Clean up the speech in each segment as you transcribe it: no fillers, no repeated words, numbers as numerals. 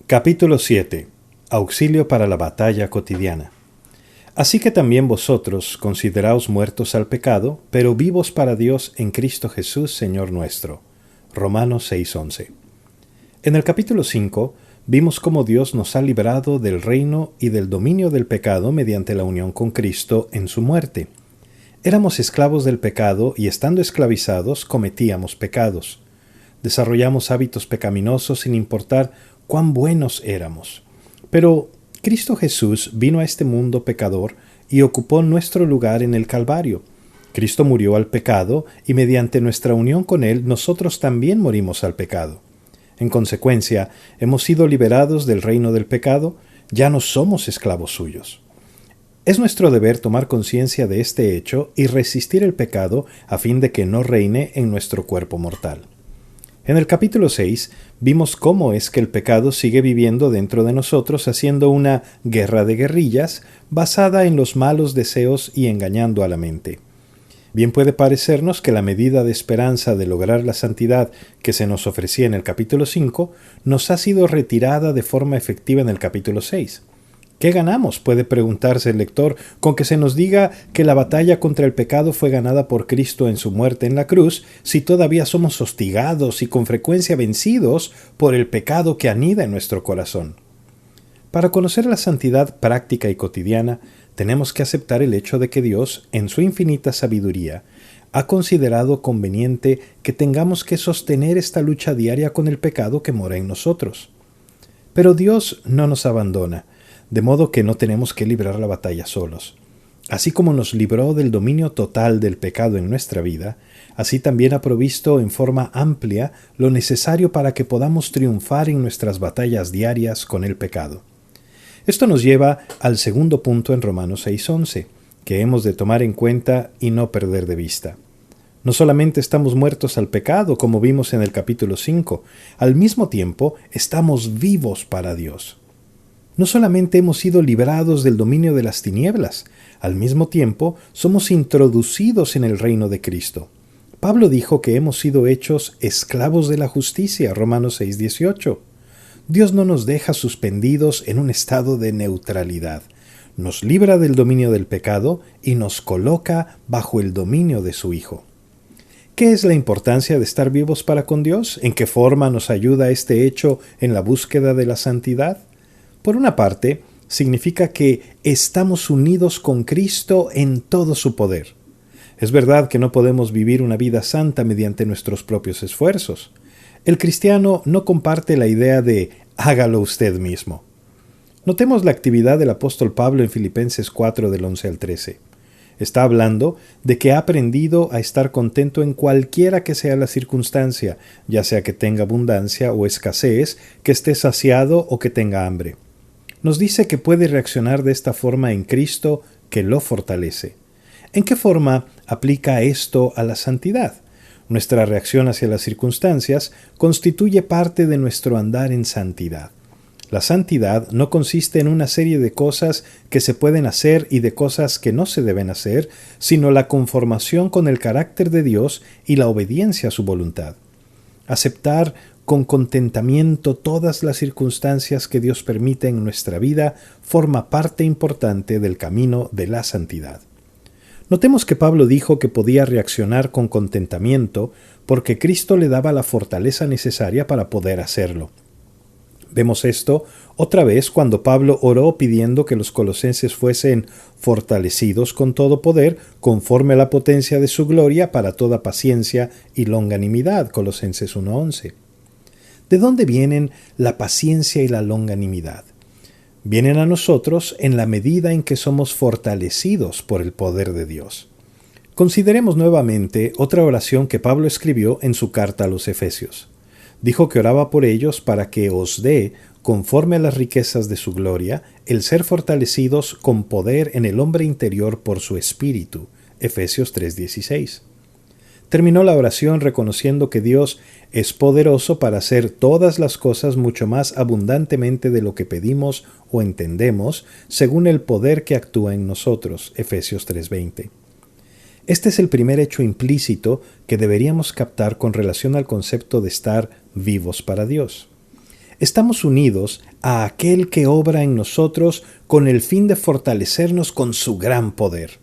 Capítulo 7. Auxilio para la batalla cotidiana. Así que también vosotros consideraos muertos al pecado, pero vivos para Dios en Cristo Jesús, Señor nuestro. Romanos 6:11. En el capítulo 5 vimos cómo Dios nos ha librado del reino y del dominio del pecado mediante la unión con Cristo en su muerte. Éramos esclavos del pecado y estando esclavizados cometíamos pecados. Desarrollamos hábitos pecaminosos sin importar cuán buenos éramos. Pero Cristo Jesús vino a este mundo pecador y ocupó nuestro lugar en el Calvario. Cristo murió al pecado y mediante nuestra unión con Él nosotros también morimos al pecado. En consecuencia, hemos sido liberados del reino del pecado, ya no somos esclavos suyos. Es nuestro deber tomar conciencia de este hecho y resistir el pecado a fin de que no reine en nuestro cuerpo mortal. En el capítulo 6 vimos cómo es que el pecado sigue viviendo dentro de nosotros haciendo una guerra de guerrillas basada en los malos deseos y engañando a la mente. Bien puede parecernos que la medida de esperanza de lograr la santidad que se nos ofrecía en el capítulo 5 nos ha sido retirada de forma efectiva en el capítulo 6. ¿Qué ganamos?, puede preguntarse el lector, con que se nos diga que la batalla contra el pecado fue ganada por Cristo en su muerte en la cruz, si todavía somos hostigados y con frecuencia vencidos por el pecado que anida en nuestro corazón. Para conocer la santidad práctica y cotidiana, tenemos que aceptar el hecho de que Dios, en su infinita sabiduría, ha considerado conveniente que tengamos que sostener esta lucha diaria con el pecado que mora en nosotros. Pero Dios no nos abandona, de modo que no tenemos que librar la batalla solos. Así como nos libró del dominio total del pecado en nuestra vida, así también ha provisto en forma amplia lo necesario para que podamos triunfar en nuestras batallas diarias con el pecado. Esto nos lleva al segundo punto en Romanos 6:11, que hemos de tomar en cuenta y no perder de vista. No solamente estamos muertos al pecado, como vimos en el capítulo 5, al mismo tiempo estamos vivos para Dios. No solamente hemos sido librados del dominio de las tinieblas, al mismo tiempo somos introducidos en el reino de Cristo. Pablo dijo que hemos sido hechos esclavos de la justicia, Romanos 6:18. Dios no nos deja suspendidos en un estado de neutralidad. Nos libra del dominio del pecado y nos coloca bajo el dominio de su Hijo. ¿Qué es la importancia de estar vivos para con Dios? ¿En qué forma nos ayuda este hecho en la búsqueda de la santidad? Por una parte, significa que estamos unidos con Cristo en todo su poder. Es verdad que no podemos vivir una vida santa mediante nuestros propios esfuerzos. El cristiano no comparte la idea de hágalo usted mismo. Notemos la actividad del apóstol Pablo en Filipenses 4 del 11 al 13. Está hablando de que ha aprendido a estar contento en cualquiera que sea la circunstancia, ya sea que tenga abundancia o escasez, que esté saciado o que tenga hambre. Nos dice que puede reaccionar de esta forma en Cristo, que lo fortalece. ¿En qué forma aplica esto a la santidad? Nuestra reacción hacia las circunstancias constituye parte de nuestro andar en santidad. La santidad no consiste en una serie de cosas que se pueden hacer y de cosas que no se deben hacer, sino la conformación con el carácter de Dios y la obediencia a su voluntad. Aceptar con contentamiento todas las circunstancias que Dios permite en nuestra vida forma parte importante del camino de la santidad. Notemos que Pablo dijo que podía reaccionar con contentamiento porque Cristo le daba la fortaleza necesaria para poder hacerlo. Vemos esto otra vez cuando Pablo oró pidiendo que los colosenses fuesen fortalecidos con todo poder conforme a la potencia de su gloria para toda paciencia y longanimidad, Colosenses 1:11. ¿De dónde vienen la paciencia y la longanimidad? Vienen a nosotros en la medida en que somos fortalecidos por el poder de Dios. Consideremos nuevamente otra oración que Pablo escribió en su carta a los Efesios. Dijo que oraba por ellos para que os dé, conforme a las riquezas de su gloria, el ser fortalecidos con poder en el hombre interior por su espíritu. Efesios 3:16. Terminó la oración reconociendo que Dios es poderoso para hacer todas las cosas mucho más abundantemente de lo que pedimos o entendemos, según el poder que actúa en nosotros. Efesios 3:20. Este es el primer hecho implícito que deberíamos captar con relación al concepto de estar vivos para Dios. estamos unidos a aquel que obra en nosotros con el fin de fortalecernos con su gran poder.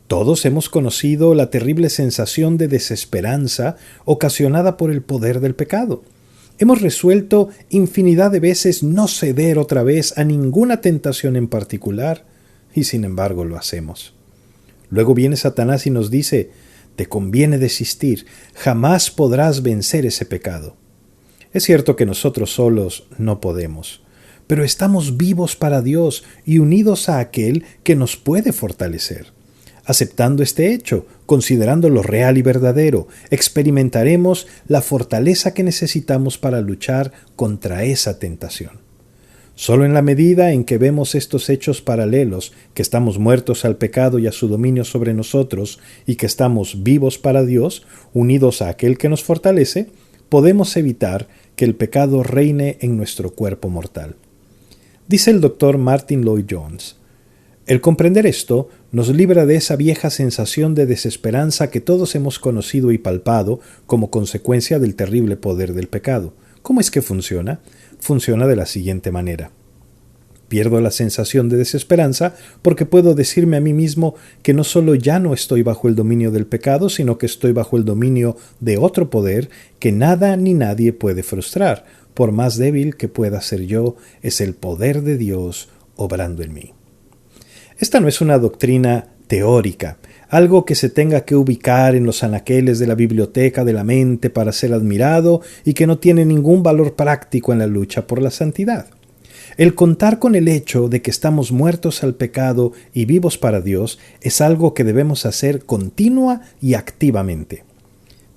Todos hemos conocido la terrible sensación de desesperanza ocasionada por el poder del pecado. Hemos resuelto infinidad de veces no ceder otra vez a ninguna tentación en particular, y sin embargo lo hacemos. Luego viene Satanás y nos dice: te conviene desistir, jamás podrás vencer ese pecado. Es cierto que nosotros solos no podemos, pero estamos vivos para Dios y unidos a aquel que nos puede fortalecer. Aceptando este hecho, considerándolo real y verdadero, experimentaremos la fortaleza que necesitamos para luchar contra esa tentación. Solo en la medida en que vemos estos hechos paralelos, que estamos muertos al pecado y a su dominio sobre nosotros, y que estamos vivos para Dios, unidos a aquel que nos fortalece, podemos evitar que el pecado reine en nuestro cuerpo mortal. Dice el Dr. Martin Lloyd-Jones: el comprender esto nos libra de esa vieja sensación de desesperanza que todos hemos conocido y palpado como consecuencia del terrible poder del pecado. ¿Cómo es que funciona? Funciona de la siguiente manera. Pierdo la sensación de desesperanza porque puedo decirme a mí mismo que no solo ya no estoy bajo el dominio del pecado, sino que estoy bajo el dominio de otro poder que nada ni nadie puede frustrar. Por más débil que pueda ser yo, es el poder de Dios obrando en mí. Esta no es una doctrina teórica, algo que se tenga que ubicar en los anaqueles de la biblioteca de la mente para ser admirado y que no tiene ningún valor práctico en la lucha por la santidad. El contar con el hecho de que estamos muertos al pecado y vivos para Dios es algo que debemos hacer continua y activamente.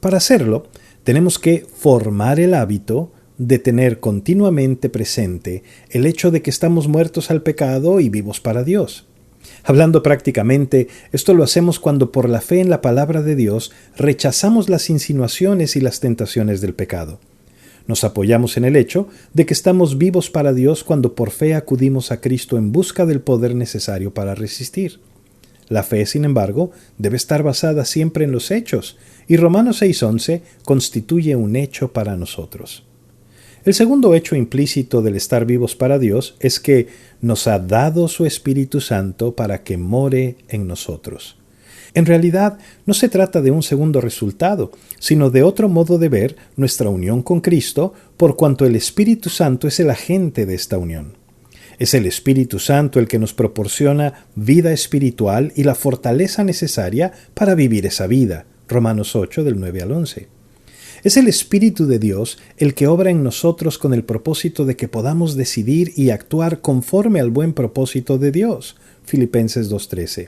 Para hacerlo, tenemos que formar el hábito de tener continuamente presente el hecho de que estamos muertos al pecado y vivos para Dios. Hablando prácticamente, esto lo hacemos cuando por la fe en la palabra de Dios rechazamos las insinuaciones y las tentaciones del pecado. Nos apoyamos en el hecho de que estamos vivos para Dios cuando por fe acudimos a Cristo en busca del poder necesario para resistir. La fe, sin embargo, debe estar basada siempre en los hechos, y Romanos 6:11 constituye un hecho para nosotros. El segundo hecho implícito del estar vivos para Dios es que nos ha dado su Espíritu Santo para que more en nosotros. En realidad, no se trata de un segundo resultado, sino de otro modo de ver nuestra unión con Cristo, por cuanto el Espíritu Santo es el agente de esta unión. Es el Espíritu Santo el que nos proporciona vida espiritual y la fortaleza necesaria para vivir esa vida. Romanos 8, del 9 al 11. Es el Espíritu de Dios el que obra en nosotros con el propósito de que podamos decidir y actuar conforme al buen propósito de Dios. Filipenses 2:13.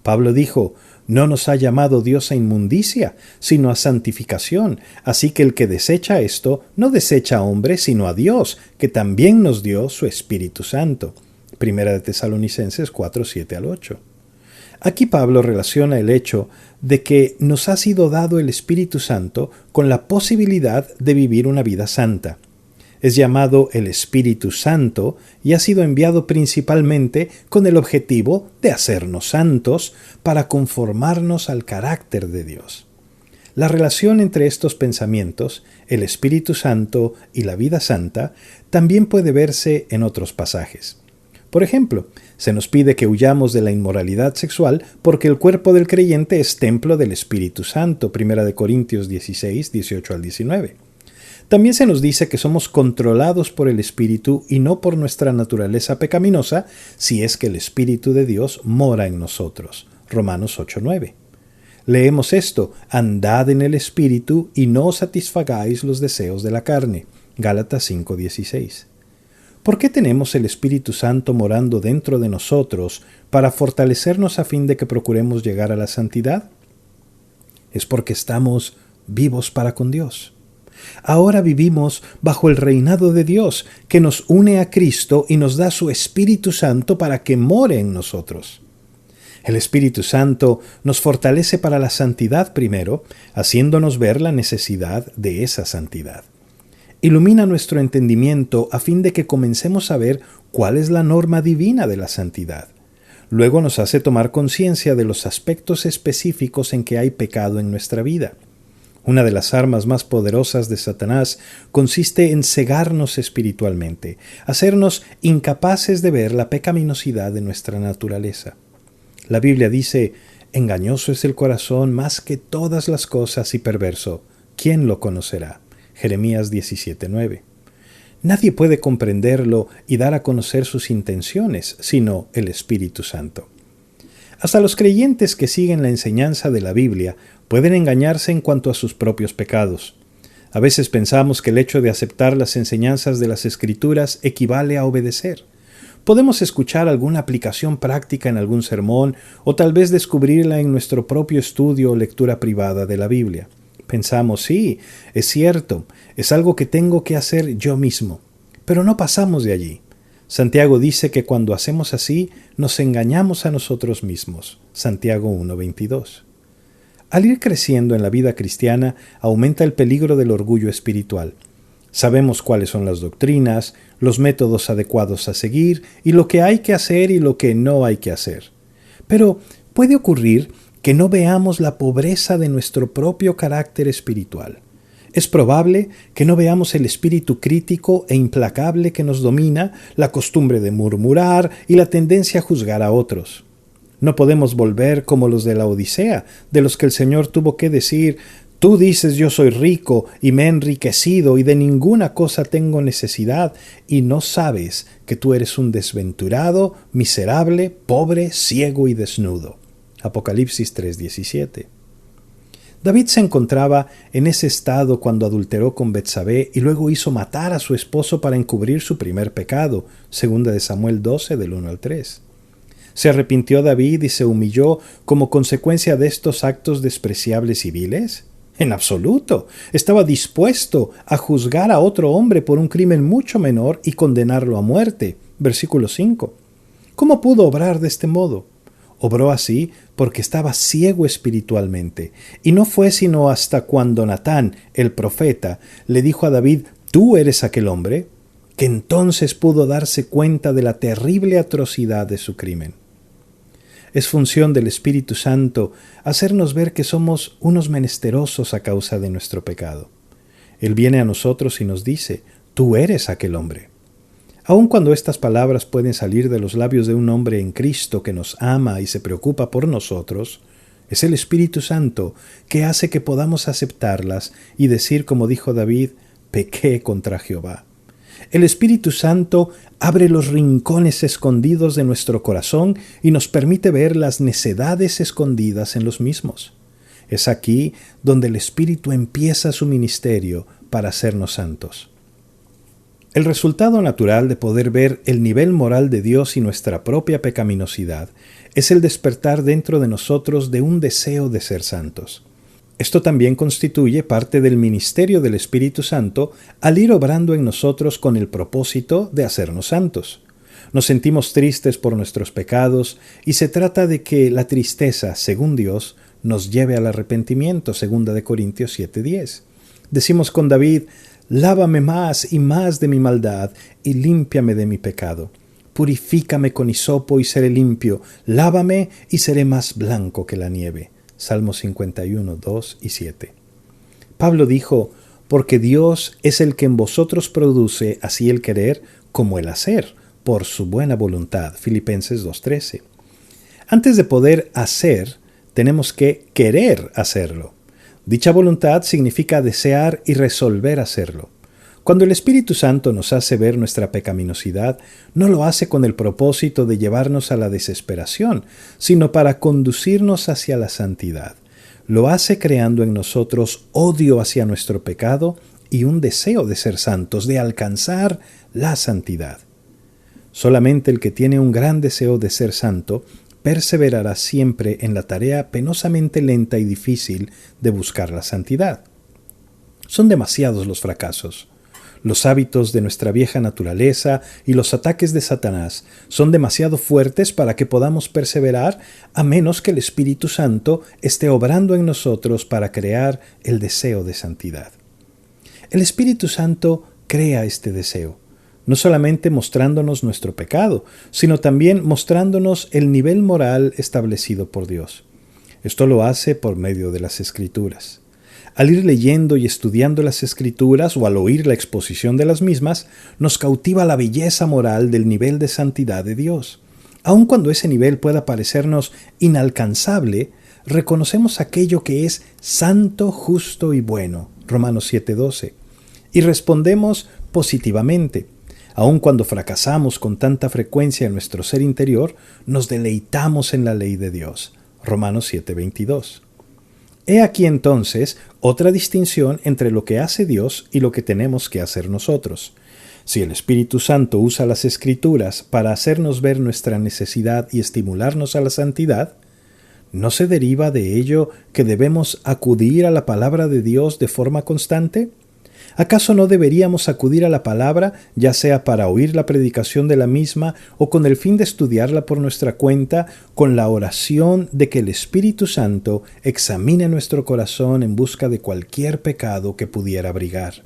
Pablo dijo: no nos ha llamado Dios a inmundicia, sino a santificación, así que el que desecha esto no desecha a hombre, sino a Dios, que también nos dio su Espíritu Santo. Primera de Tesalonicenses 4:7 al 8. Aquí Pablo relaciona el hecho de que nos ha sido dado el Espíritu Santo con la posibilidad de vivir una vida santa. Es llamado el Espíritu Santo y ha sido enviado principalmente con el objetivo de hacernos santos para conformarnos al carácter de Dios. La relación entre estos pensamientos, el Espíritu Santo y la vida santa, también puede verse en otros pasajes. Por ejemplo, se nos pide que huyamos de la inmoralidad sexual porque el cuerpo del creyente es templo del Espíritu Santo, 1 Corintios 16, 18 al 19. También se nos dice que somos controlados por el Espíritu y no por nuestra naturaleza pecaminosa, si es que el Espíritu de Dios mora en nosotros. Romanos 8:9. Leemos esto: andad en el Espíritu y no satisfagáis los deseos de la carne. Gálatas 5:16. ¿Por qué tenemos el Espíritu Santo morando dentro de nosotros para fortalecernos a fin de que procuremos llegar a la santidad? Es porque estamos vivos para con Dios. Ahora vivimos bajo el reinado de Dios, que nos une a Cristo y nos da su Espíritu Santo para que more en nosotros. El Espíritu Santo nos fortalece para la santidad primero, haciéndonos ver la necesidad de esa santidad. Ilumina nuestro entendimiento a fin de que comencemos a ver cuál es la norma divina de la santidad. Luego nos hace tomar conciencia de los aspectos específicos en que hay pecado en nuestra vida. Una de las armas más poderosas de Satanás consiste en cegarnos espiritualmente, hacernos incapaces de ver la pecaminosidad de nuestra naturaleza. La Biblia dice: engañoso es el corazón más que todas las cosas y perverso. ¿Quién lo conocerá? Jeremías 17:9. Nadie puede comprenderlo y dar a conocer sus intenciones, sino el Espíritu Santo. Hasta los creyentes que siguen la enseñanza de la Biblia pueden engañarse en cuanto a sus propios pecados. A veces pensamos que el hecho de aceptar las enseñanzas de las Escrituras equivale a obedecer. Podemos escuchar alguna aplicación práctica en algún sermón o tal vez descubrirla en nuestro propio estudio o lectura privada de la Biblia. Pensamos: sí, es cierto, es algo que tengo que hacer yo mismo. Pero no pasamos de allí. Santiago dice que cuando hacemos así, nos engañamos a nosotros mismos. Santiago 1:22. Al ir creciendo en la vida cristiana, aumenta el peligro del orgullo espiritual. Sabemos cuáles son las doctrinas, los métodos adecuados a seguir y lo que hay que hacer y lo que no hay que hacer. Pero puede ocurrir que no veamos la pobreza de nuestro propio carácter espiritual. Es probable que no veamos el espíritu crítico e implacable que nos domina, la costumbre de murmurar y la tendencia a juzgar a otros. No podemos volver como los de la Odisea, de los que el Señor tuvo que decir: tú dices yo soy rico y me he enriquecido y de ninguna cosa tengo necesidad, y no sabes que tú eres un desventurado, miserable, pobre, ciego y desnudo. Apocalipsis 3:17. David se encontraba en ese estado cuando adulteró con Betsabé y luego hizo matar a su esposo para encubrir su primer pecado, 2 Samuel 12, del 1 al 3. ¿Se arrepintió David y se humilló como consecuencia de estos actos despreciables y viles? En absoluto. Estaba dispuesto a juzgar a otro hombre por un crimen mucho menor y condenarlo a muerte. Versículo 5. ¿Cómo pudo obrar de este modo? Obró así porque estaba ciego espiritualmente, y no fue sino hasta cuando Natán, el profeta, le dijo a David: «¿Tú eres aquel hombre?», que entonces pudo darse cuenta de la terrible atrocidad de su crimen. Es función del Espíritu Santo hacernos ver que somos unos menesterosos a causa de nuestro pecado. Él viene a nosotros y nos dice: «Tú eres aquel hombre». Aun cuando estas palabras pueden salir de los labios de un hombre en Cristo que nos ama y se preocupa por nosotros, es el Espíritu Santo que hace que podamos aceptarlas y decir como dijo David: «Pequé contra Jehová». El Espíritu Santo abre los rincones escondidos de nuestro corazón y nos permite ver las necedades escondidas en los mismos. Es aquí donde el Espíritu empieza su ministerio para hacernos santos. El resultado natural de poder ver el nivel moral de Dios y nuestra propia pecaminosidad es el despertar dentro de nosotros de un deseo de ser santos. Esto también constituye parte del ministerio del Espíritu Santo al ir obrando en nosotros con el propósito de hacernos santos. Nos sentimos tristes por nuestros pecados y se trata de que la tristeza, según Dios, nos lleve al arrepentimiento, 2 Corintios 7:10. Decimos con David: «Lávame más y más de mi maldad y límpiame de mi pecado. Purifícame con hisopo y seré limpio. Lávame y seré más blanco que la nieve». Salmos 51, 2 y 7. Pablo dijo: «Porque Dios es el que en vosotros produce así el querer como el hacer, por su buena voluntad». Filipenses 2:13. Antes de poder hacer, tenemos que querer hacerlo. Dicha voluntad significa desear y resolver hacerlo. Cuando el Espíritu Santo nos hace ver nuestra pecaminosidad, no lo hace con el propósito de llevarnos a la desesperación, sino para conducirnos hacia la santidad. Lo hace creando en nosotros odio hacia nuestro pecado y un deseo de ser santos, de alcanzar la santidad. Solamente el que tiene un gran deseo de ser santo perseverará siempre en la tarea penosamente lenta y difícil de buscar la santidad. Son demasiados los fracasos. Los hábitos de nuestra vieja naturaleza y los ataques de Satanás son demasiado fuertes para que podamos perseverar a menos que el Espíritu Santo esté obrando en nosotros para crear el deseo de santidad. El Espíritu Santo crea este deseo, no solamente mostrándonos nuestro pecado, sino también mostrándonos el nivel moral establecido por Dios. Esto lo hace por medio de las Escrituras. Al ir leyendo y estudiando las Escrituras o al oír la exposición de las mismas, nos cautiva la belleza moral del nivel de santidad de Dios. Aun cuando ese nivel pueda parecernos inalcanzable, reconocemos aquello que es santo, justo y bueno, Romanos 7:12, y respondemos positivamente. Aun cuando fracasamos con tanta frecuencia en nuestro ser interior, nos deleitamos en la ley de Dios, Romanos 7:22. He aquí entonces otra distinción entre lo que hace Dios y lo que tenemos que hacer nosotros. Si el Espíritu Santo usa las Escrituras para hacernos ver nuestra necesidad y estimularnos a la santidad, ¿no se deriva de ello que debemos acudir a la palabra de Dios de forma constante? ¿Acaso no deberíamos acudir a la palabra, ya sea para oír la predicación de la misma o con el fin de estudiarla por nuestra cuenta, con la oración de que el Espíritu Santo examine nuestro corazón en busca de cualquier pecado que pudiera abrigar?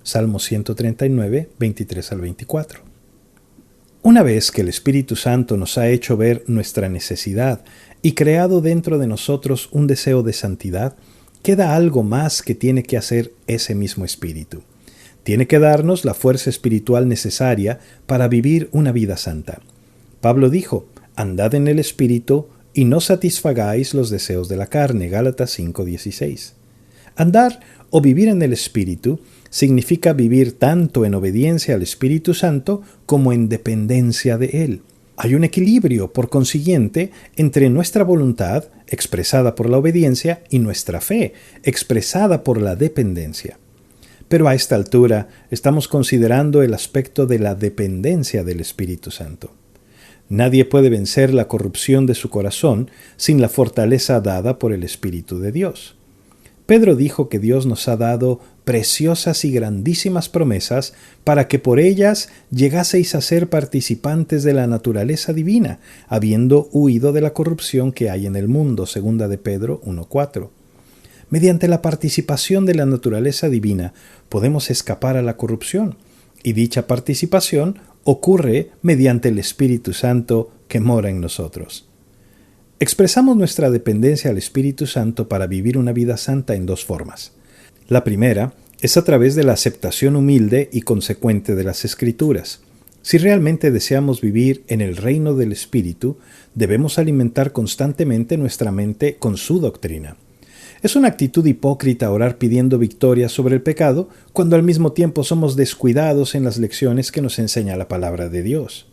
Salmo 139, 23 al 24. Una vez que el Espíritu Santo nos ha hecho ver nuestra necesidad y creado dentro de nosotros un deseo de santidad, queda algo más que tiene que hacer ese mismo Espíritu. Tiene que darnos la fuerza espiritual necesaria para vivir una vida santa. Pablo dijo, andad en el Espíritu y no satisfagáis los deseos de la carne, Gálatas 5:16. Andar o vivir en el Espíritu significa vivir tanto en obediencia al Espíritu Santo como en dependencia de Él. Hay un equilibrio, por consiguiente, entre nuestra voluntad, expresada por la obediencia, y nuestra fe, expresada por la dependencia. Pero a esta altura estamos considerando el aspecto de la dependencia del Espíritu Santo. Nadie puede vencer la corrupción de su corazón sin la fortaleza dada por el Espíritu de Dios. Pedro dijo que Dios nos ha dado preciosas y grandísimas promesas para que por ellas llegaseis a ser participantes de la naturaleza divina, habiendo huido de la corrupción que hay en el mundo, 2 de Pedro 1:4. Mediante la participación de la naturaleza divina podemos escapar a la corrupción, y dicha participación ocurre mediante el Espíritu Santo que mora en nosotros. Expresamos nuestra dependencia al Espíritu Santo para vivir una vida santa en dos formas. La primera es a través de la aceptación humilde y consecuente de las Escrituras. Si realmente deseamos vivir en el reino del Espíritu, debemos alimentar constantemente nuestra mente con su doctrina. Es una actitud hipócrita orar pidiendo victoria sobre el pecado cuando al mismo tiempo somos descuidados en las lecciones que nos enseña la palabra de Dios.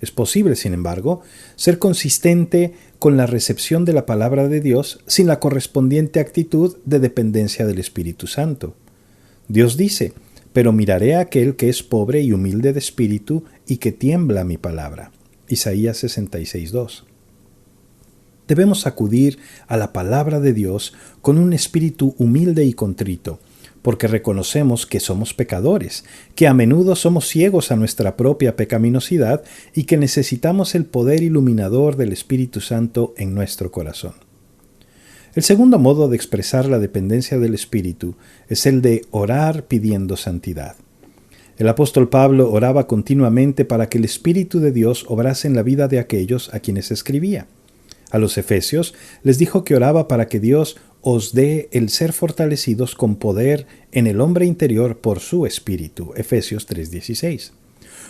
Es posible, sin embargo, ser consistente con la recepción de la palabra de Dios sin la correspondiente actitud de dependencia del Espíritu Santo. Dios dice, pero miraré a aquel que es pobre y humilde de espíritu y que tiembla a mi palabra. Isaías 66:2. Debemos acudir a la palabra de Dios con un espíritu humilde y contrito, porque reconocemos que somos pecadores, que a menudo somos ciegos a nuestra propia pecaminosidad y que necesitamos el poder iluminador del Espíritu Santo en nuestro corazón. El segundo modo de expresar la dependencia del Espíritu es el de orar pidiendo santidad. El apóstol Pablo oraba continuamente para que el Espíritu de Dios obrase en la vida de aquellos a quienes escribía. A los efesios les dijo que oraba para que Dios os dé el ser fortalecidos con poder en el hombre interior por su Espíritu, Efesios 3:16.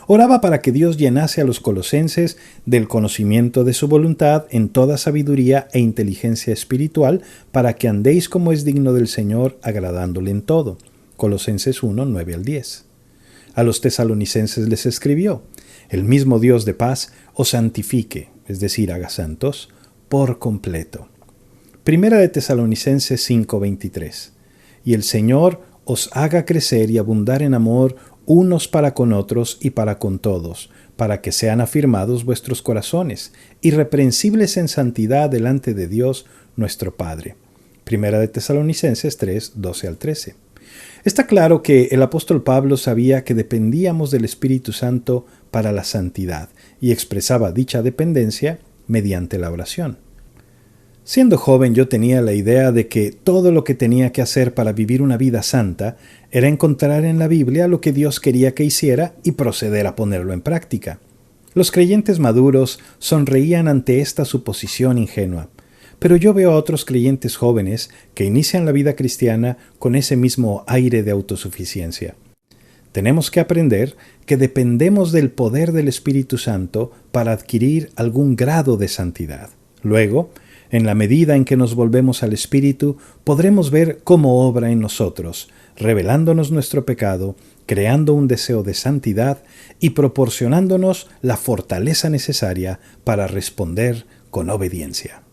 Oraba para que Dios llenase a los colosenses del conocimiento de su voluntad en toda sabiduría e inteligencia espiritual, para que andéis como es digno del Señor, agradándole en todo. Colosenses 1:9-10. A los tesalonicenses les escribió, el mismo Dios de paz os santifique, es decir, haga santos, por completo. Primera de Tesalonicenses 5:23. Y el Señor os haga crecer y abundar en amor unos para con otros y para con todos, para que sean afirmados vuestros corazones, irreprensibles en santidad delante de Dios nuestro Padre. Primera de Tesalonicenses 3:12-13. Está claro que el apóstol Pablo sabía que dependíamos del Espíritu Santo para la santidad y expresaba dicha dependencia mediante la oración. Siendo joven yo tenía la idea de que todo lo que tenía que hacer para vivir una vida santa era encontrar en la Biblia lo que Dios quería que hiciera y proceder a ponerlo en práctica. Los creyentes maduros sonreían ante esta suposición ingenua, pero yo veo a otros creyentes jóvenes que inician la vida cristiana con ese mismo aire de autosuficiencia. Tenemos que aprender que dependemos del poder del Espíritu Santo para adquirir algún grado de santidad. Luego, en la medida en que nos volvemos al Espíritu, podremos ver cómo obra en nosotros, revelándonos nuestro pecado, creando un deseo de santidad y proporcionándonos la fortaleza necesaria para responder con obediencia.